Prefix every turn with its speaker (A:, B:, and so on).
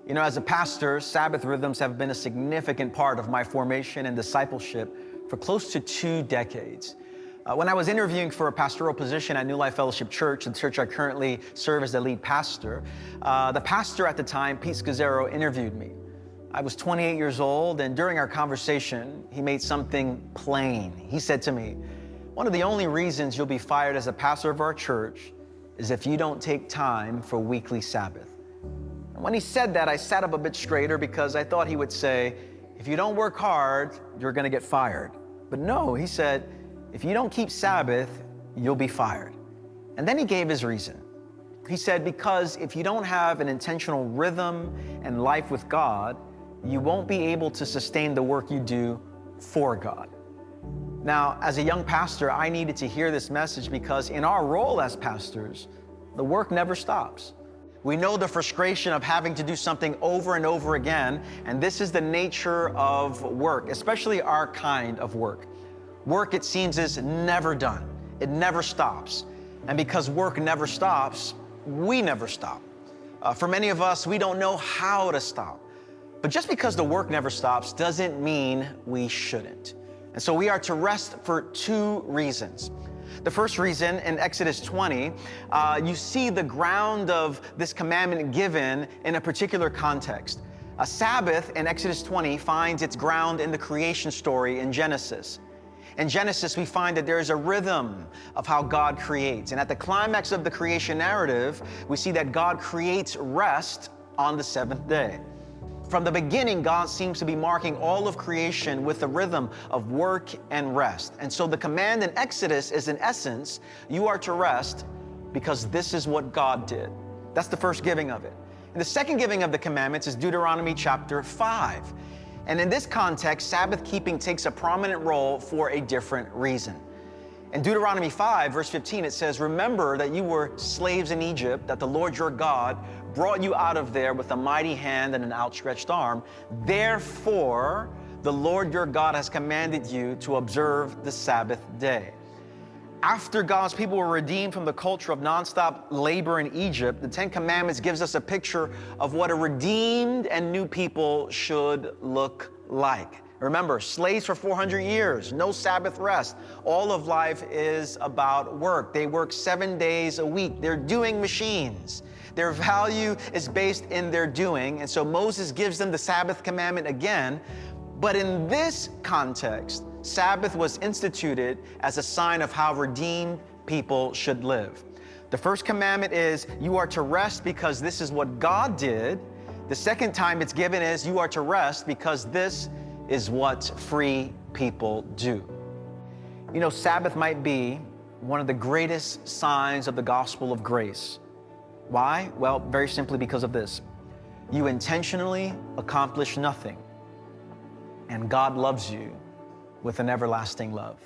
A: You know, as a pastor, Sabbath rhythms have been a significant part of my formation and discipleship for close to 2 decades. When I was interviewing for a pastoral position at New Life Fellowship Church, the church I currently serve as the lead pastor, the pastor at the time, Pete Stetzer, interviewed me. I was 28 years old, and during our conversation, he made something plain. He said to me, "One of the only reasons you'll be fired as a pastor of our church is if you don't take time for weekly Sabbath." And when he said that, I sat up a bit straighter because I thought he would say, "If you don't work hard, you're going to get fired." But no, he said, "If you don't keep Sabbath, you'll be fired." And then he gave his reason. He said, "Because if you don't have an intentional rhythm and life with God, you won't be able to sustain the work you do for God." Now, as a young pastor, I needed to hear this message because in our role as pastors, the work never stops. We know the frustration of having to do something over and over again, and this is the nature of work, especially our kind of work. Work, it seems, is never done. It never stops. And because work never stops, we never stop. For many of us, we don't know how to stop. But just because the work never stops doesn't mean we shouldn't. And so we are to rest for 2 reasons. The first reason, in Exodus 20, you see the ground of this commandment given in a particular context. A Sabbath in Exodus 20 finds its ground in the creation story in Genesis. In Genesis, we find that there is a rhythm of how God creates. And at the climax of the creation narrative, we see that God creates rest on the 7th day. From the beginning, God seems to be marking all of creation with the rhythm of work and rest. And so the command in Exodus is, in essence, you are to rest because this is what God did. That's the first giving of it. And the second giving of the commandments is Deuteronomy chapter 5. And in this context, Sabbath keeping takes a prominent role for a different reason. In Deuteronomy 5, verse 15, it says, "Remember that you were slaves in Egypt, that the Lord your God brought you out of there with a mighty hand and an outstretched arm. Therefore, the Lord your God has commanded you to observe the Sabbath day." After God's people were redeemed from the culture of nonstop labor in Egypt, the 10 Commandments gives us a picture of what a redeemed and new people should look like. Remember, slaves for 400 years, no Sabbath rest. All of life is about work. They work 7 days a week. They're doing machines. Their value is based in their doing. And so Moses gives them the Sabbath commandment again. But in this context, Sabbath was instituted as a sign of how redeemed people should live. The first commandment is you are to rest because this is what God did. The second time it's given is you are to rest because this is what free people do. You know, Sabbath might be one of the greatest signs of the gospel of grace. Why? Well, very simply because of this. You intentionally accomplish nothing, and God loves you with an everlasting love.